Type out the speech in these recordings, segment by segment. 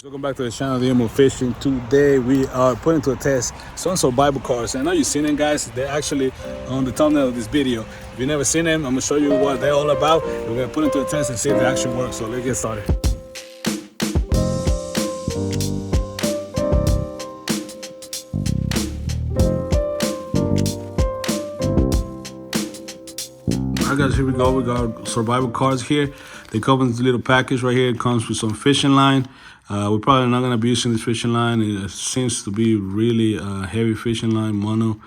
Welcome back to the channel, DJMO Fishing. Today we are putting to a test some survival cars. I know you've seen them, guys. They're actually on the thumbnail of this video. If you've never seen them, I'm gonna show you what they're all about. We're gonna put them to a test and see if they actually work. So let's get started. Alright guys, here we go. We got survival cars here. They come in this little package right here. It comes with some fishing line. We're probably not going to be using this fishing line. It seems to be really heavy fishing line, mono.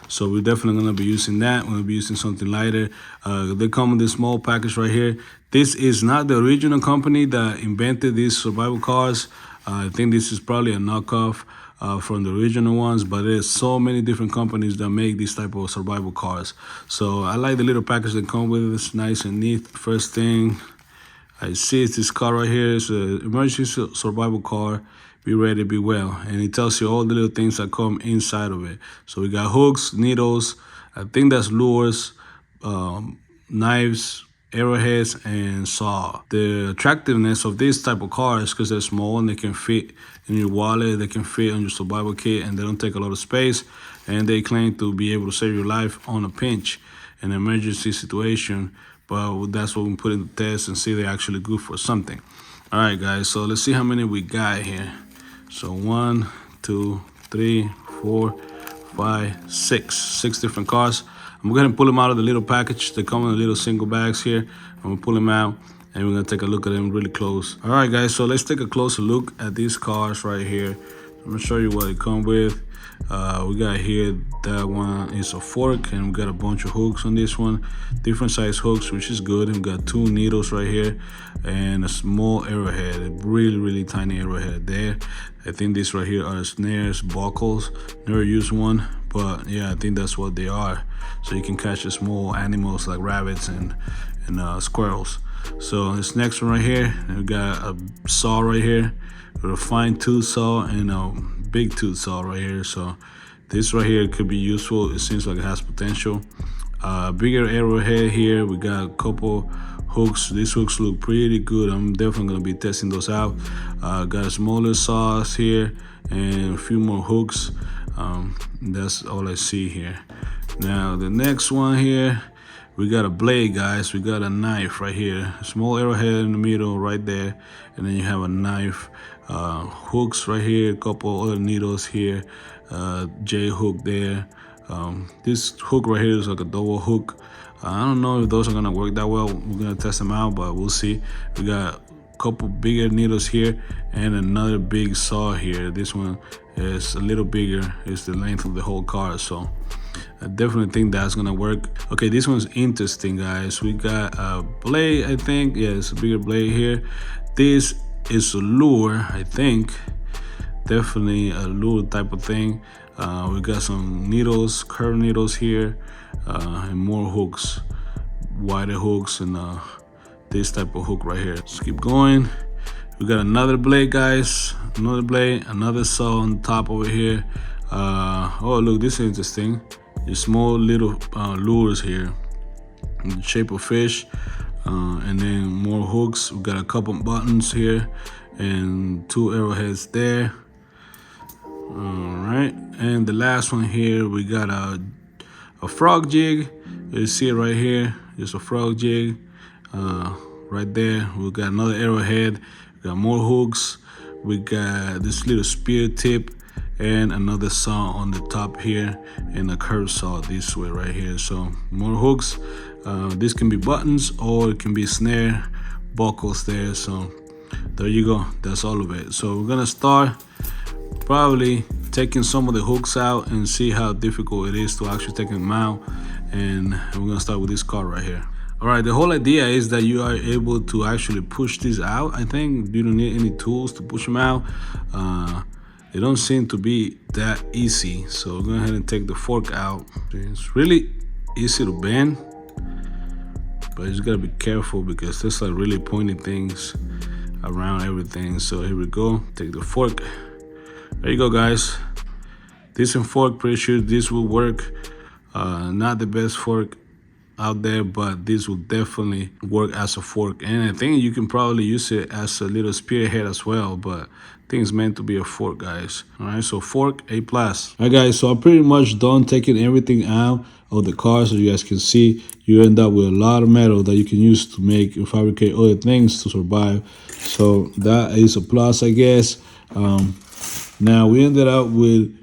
So we're definitely going to be using that. We're going to be using something lighter. They come in this small package right here. This is not the original company that invented these survival cars. I think this is probably a knockoff from the original ones, but there's so many different companies that make these type of survival cars. So I like the little package that come with it. It's nice and neat. First thing I see is this car right here. It's an emergency survival car. Be ready, be well. And it tells you all the little things that come inside of it. So we got hooks, needles, I think that's lures, knives, arrowheads, and saw. The attractiveness of this type of cars because they're small and they can fit in your wallet, they can fit on your survival kit, and they don't take a lot of space. And they claim to be able to save your life on a pinch, an emergency situation. But that's what we put in the test and see they're actually good for something. All right, guys, so let's see how many we got here. So 1, 2, 3, 4, 5, 6. 6 different cars. I'm going to pull them out of the little package. They come in little single bags here. I'm going to pull them out and we're going to take a look at them really close. All right, guys, so let's take a closer look at these cars right here. I'm going to show you what they come with. We got here, that one is a fork, and we got a bunch of hooks on this one. Different size hooks, which is good. And we got 2 needles right here and a small arrowhead, a really tiny arrowhead there. I think these right here are snares, buckles. Never used one, but yeah, I think that's what they are. So you can catch the small animals like rabbits and squirrels. So this next one right here, we got a saw right here, with a fine tooth saw and a big tooth saw right here. So this right here could be useful. It seems like it has potential. Bigger arrowhead here. We got a couple hooks. These hooks look pretty good. I'm definitely gonna be testing those out. Got a smaller saws here and a few more hooks. That's all I see here. Now the next one here, we got a blade, guys. We got a knife right here. A small arrowhead in the middle right there. And then you have a knife. Hooks right here. A couple other needles here. J hook there. This hook right here is like a double hook. I don't know if those are gonna work that well. We're gonna test them out, but we'll see. We got a couple bigger needles here and another big saw here. This one is a little bigger. It's the length of the whole car, so I definitely think that's gonna work. Okay, this one's interesting, guys. We got a blade, I think. Yeah, it's a bigger blade here. This is a lure, I think. Definitely a lure type of thing. We got some needles, curved needles here, and more hooks, wider hooks, and this type of hook right here. Let's keep going. We got another blade, guys. Another blade, another saw on top over here. Oh, look, this is interesting. The small little lures here in the shape of fish, and then more hooks. We got a couple buttons here and 2 arrowheads there. All right, and the last one here, we got a frog jig. You see it right here, just a frog jig right there. We got another arrowhead. We got more hooks. We got this little spear tip and another saw on the top here and a curved saw this way right here. So more hooks. This can be buttons or it can be snare buckles there. So there you go, that's all of it. So we're gonna start probably taking some of the hooks out and see how difficult it is to actually take them out. And we're gonna start with this car right here. All right, the whole idea is that you are able to actually push these out. I think you don't need any tools to push them out. They don't seem to be that easy. So go ahead and take the fork out. It's really easy to bend, but you just gotta be careful because there's like really pointy things around everything. So here we go, take the fork. There you go, guys. Decent fork, pretty sure this will work. Not the best fork out there, but this will definitely work as a fork. And I think you can probably use it as a little spearhead as well, but I think it's meant to be a fork, guys. All right, so fork A plus. All right, guys, so I'm pretty much done taking everything out of the car. So you guys can see, you end up with a lot of metal that you can use to make and fabricate other things to survive. So that is a plus, I guess. Now we ended up with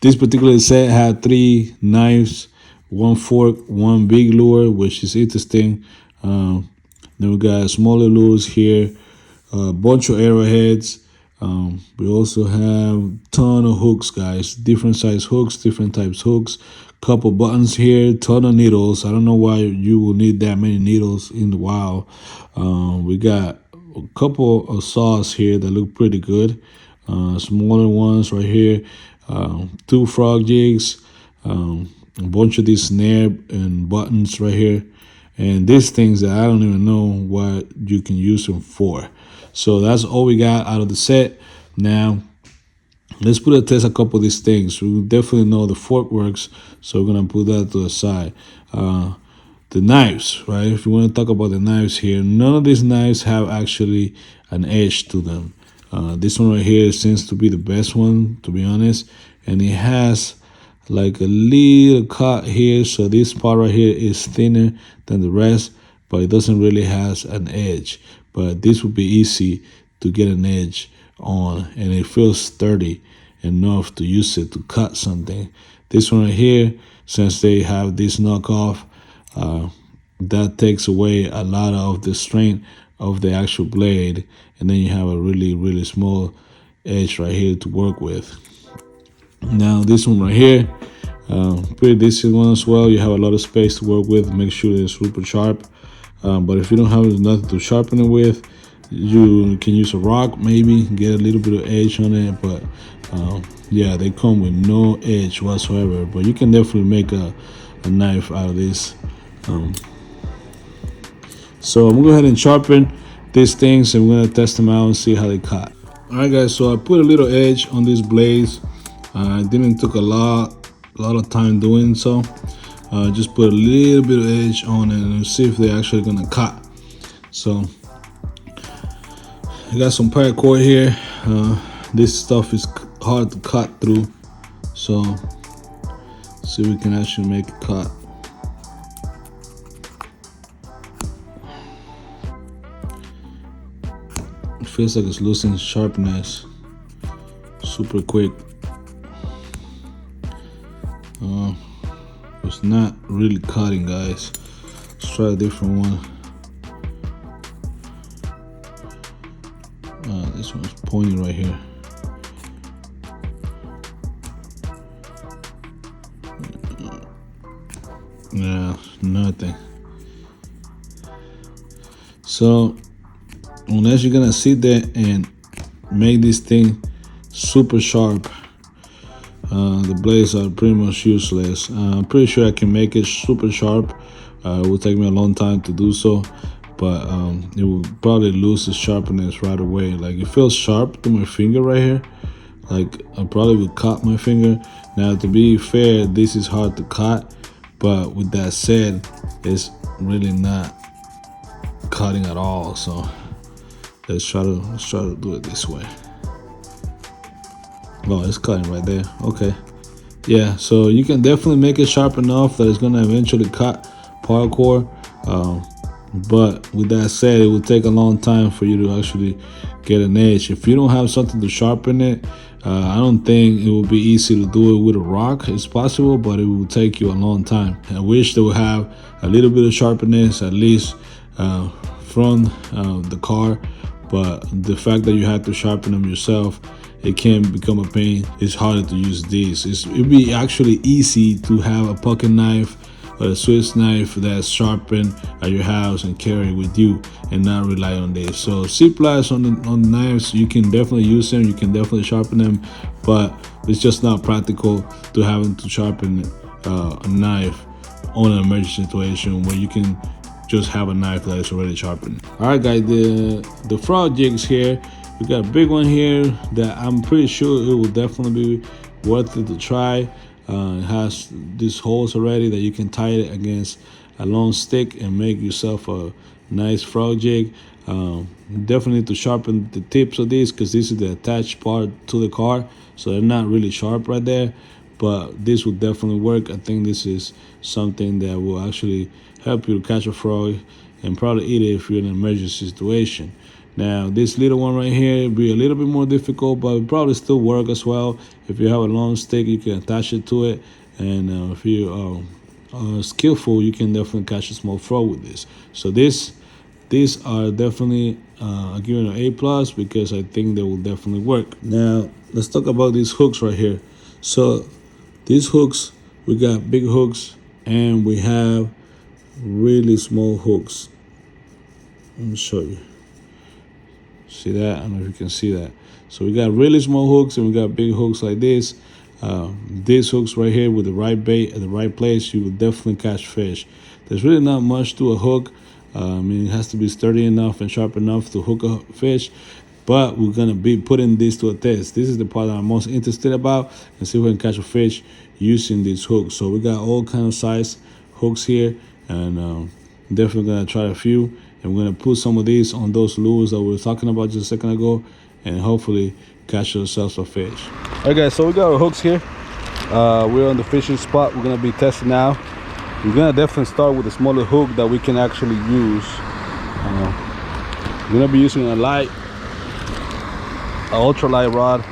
this particular set had 3 knives, 1 fork, 1 big lure, which is interesting. Then we got smaller lures here, a bunch of arrowheads. We also have ton of hooks, guys. Different size hooks, different types hooks. Couple buttons here, ton of needles. I don't know why you will need that many needles in the wild. We got a couple of saws here that look pretty good. Smaller ones right here. 2 frog jigs, a bunch of these snare and buttons right here, and these things that I don't even know what you can use them for. So that's all we got out of the set. Now let's put a test a couple of these things. We definitely know the fork works, so we're gonna put that to the side. The knives, right? If you want to talk about the knives here, none of these knives have actually an edge to them. This one right here seems to be the best one, to be honest, and it has like a little cut here, so this part right here is thinner than the rest, but it doesn't really has an edge. But this would be easy to get an edge on, and it feels sturdy enough to use it to cut something. This one right here, since they have this knockoff, that takes away a lot of the strength of the actual blade, and then you have a really small edge right here to work with. Now this one right here, pretty decent one as well. You have a lot of space to work with. Make sure it's super sharp, but if you don't have nothing to sharpen it with, you can use a rock, maybe get a little bit of edge on it. But yeah, they come with no edge whatsoever, but you can definitely make a knife out of this. So I'm gonna go ahead and sharpen these things, and we're gonna test them out and see how they cut. All right, guys, so I put a little edge on these blades. I didn't took a lot of time doing so. Just put a little bit of edge on it and see if they're actually gonna cut. So I got some paracord here. This stuff is hard to cut through, so see if we can actually make it cut. It feels like it's losing sharpness super quick. It's not really cutting, guys. Let's try a different one. This one's pointing right here. Yeah, nothing. So unless you're gonna sit there and make this thing super sharp, the blades are pretty much useless. I'm pretty sure I can make it super sharp. It will take me a long time to do so, but it will probably lose its sharpness right away. Like, it feels sharp to my finger right here. Like, I probably would cut my finger. Now, to be fair, this is hard to cut, but with that said, it's really not cutting at all. So let's try to do it this way. Oh, it's cutting right there. Okay. Yeah, so you can definitely make it sharp enough that it's gonna eventually cut paracord. But with that said, it will take a long time for you to actually get an edge. If you don't have something to sharpen it, I don't think it will be easy to do it with a rock. It's possible, but it will take you a long time. I wish they would have a little bit of sharpness, at least from the car. But the fact that you have to sharpen them yourself, it can become a pain. It's harder to use these. It'd be actually easy to have a pocket knife or a Swiss knife that's sharpened at your house and carry with you, and not rely on this. So C+ on the knives, you can definitely use them. You can definitely sharpen them, but it's just not practical to having to sharpen a knife on an emergency situation where you can just have a knife that is already sharpened. All right, guys, the frog jigs here. We got a big one here that I'm pretty sure it will definitely be worth it to try. It has these holes already that you can tie it against a long stick and make yourself a nice frog jig. Definitely need to sharpen the tips of these because this is the attached part to the car, so they're not really sharp right there, but this will definitely work. I think this is something that will actually help you to catch a frog and probably eat it if you're in an emergency situation. Now this little one right here will be a little bit more difficult, but it probably still work as well. If you have a long stick, you can attach it to it, and if you are skillful, you can definitely catch a small frog with this. So these are definitely I'm giving an A+ because I think they will definitely work. Now let's talk about these hooks right here. So these hooks, we got big hooks and we have really small hooks. Let me show you. See that? I don't know if you can see that. So we got really small hooks and we got big hooks like this. These hooks right here with the right bait at the right place, you will definitely catch fish. There's really not much to a hook. I mean, it has to be sturdy enough and sharp enough to hook a fish. But we're gonna be putting this to a test. This is the part that I'm most interested about, and see if we can catch a fish using these hooks. So we got all kind of size hooks here, and definitely gonna try a few. And we're gonna put some of these on those lures that we were talking about just a second ago, and hopefully catch ourselves a fish. All right, guys. So we got our hooks here. We're on the fishing spot. We're gonna be testing now. We're gonna definitely start with a smaller hook that we can actually use. We're gonna be using a light, an ultralight rod.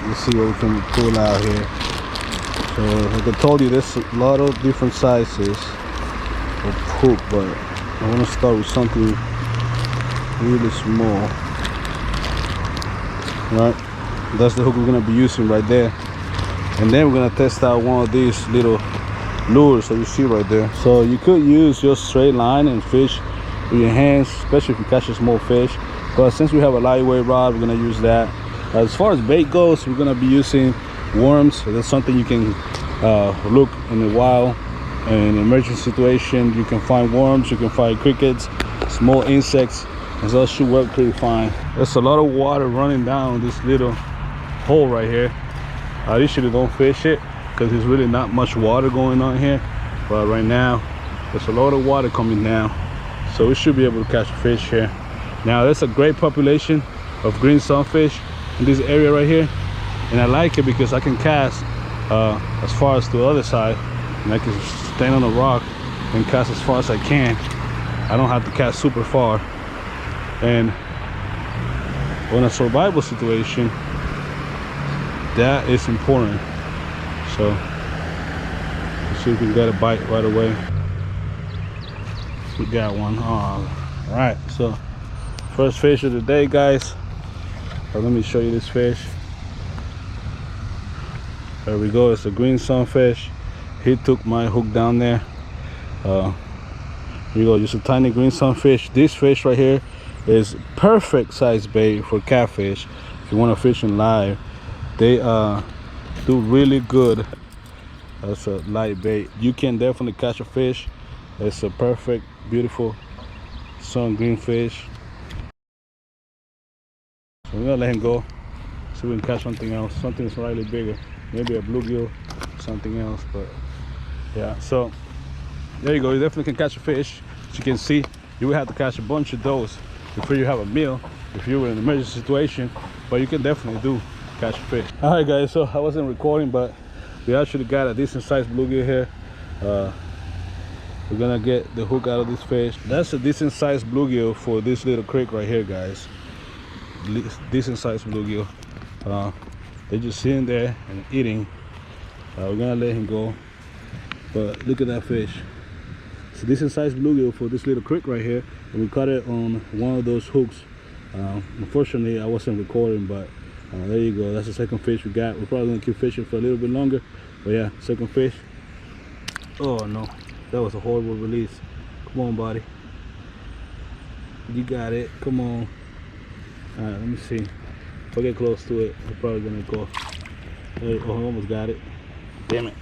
Let's see what we can pull out here. So like I told you, there's a lot of different sizes of hook, but I want to start with something really small. Right, that's the hook we're gonna be using right there, and then we're gonna test out one of these little lures that you see right there. So you could use just straight line and fish with your hands, especially if you catch a small fish, but since we have a lightweight rod, we're gonna use that. As far as bait goes, we're gonna be using worms. So that's something you can look in the wild. In an emergency situation, you can find worms, you can find crickets, small insects, and so that should work pretty fine. There's a lot of water running down this little hole right here. I usually don't fish it because there's really not much water going on here, but right now there's a lot of water coming down, so we should be able to catch a fish here. Now there's a great population of green sunfish in this area right here, and I like it because I can cast as far as to the other side, and I can stand on a rock and cast as far as I can. I don't have to cast super far, and on a survival situation, that is important. So let's see if we can get a bite right away. We got one. All right, so first fish of the day, guys. Let me show you this fish. There we go. It's a green sunfish. He took my hook down there. Here you go, just a tiny green sunfish. This fish right here is perfect size bait for catfish. If you want to fish in live, they do really good as a light bait. You can definitely catch a fish. It's a perfect, beautiful sun green fish. So we're gonna let him go, so we can catch something else, something slightly bigger, maybe a bluegill, something else. But yeah, so there you go. You definitely can catch a fish. As you can see, you will have to catch a bunch of those before you have a meal if you're in an emergency situation, but you can definitely do catch a fish. All right, guys, so I wasn't recording, but we actually got a decent sized bluegill here. We're gonna get the hook out of this fish. That's a decent sized bluegill for this little creek right here, guys. Decent sized bluegill. They're just sitting there and eating. We're gonna let him go, but look at that fish. It's a decent sized bluegill for this little creek right here, and we caught it on one of those hooks. Unfortunately, I wasn't recording, but there you go. That's the second fish we got. We're probably gonna keep fishing for a little bit longer, but yeah, second fish. Oh no, that was a horrible release. Come on, buddy, you got it. Come on. All right, let me see. If I get close to it, we're probably gonna go. Hey, oh, I almost got it. Damn it.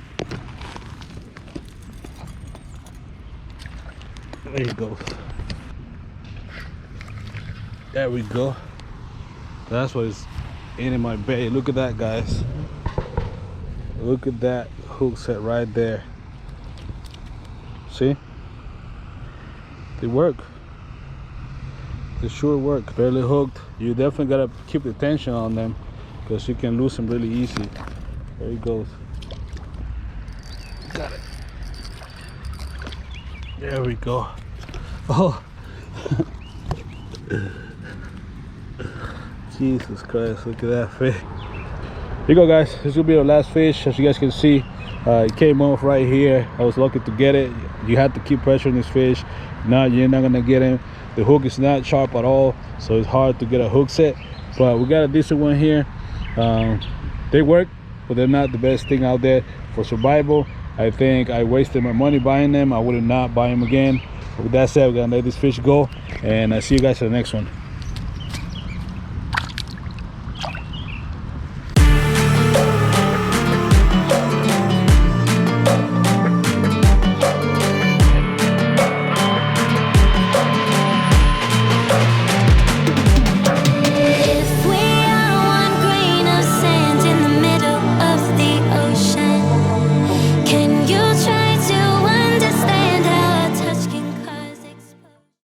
There you go. There we go. That's what is in my bait. Look at that, guys. Look at that hook set right there. See? They work. They sure work. Barely hooked. You definitely gotta keep the tension on them because you can lose them really easy. There he goes. Got it. There we go. Oh. Jesus Christ, look at that fish. Here you go, guys. This will be our last fish. As you guys can see, it came off right here. I was lucky to get it. You have to keep pressuring this fish. Now you're not gonna get him. The hook is not sharp at all, so it's hard to get a hook set. But we got a decent one here. They work, but they're not the best thing out there for survival. I think I wasted my money buying them. I would not buy them again. But with that said, we're gonna let this fish go, and I see you guys for the next one.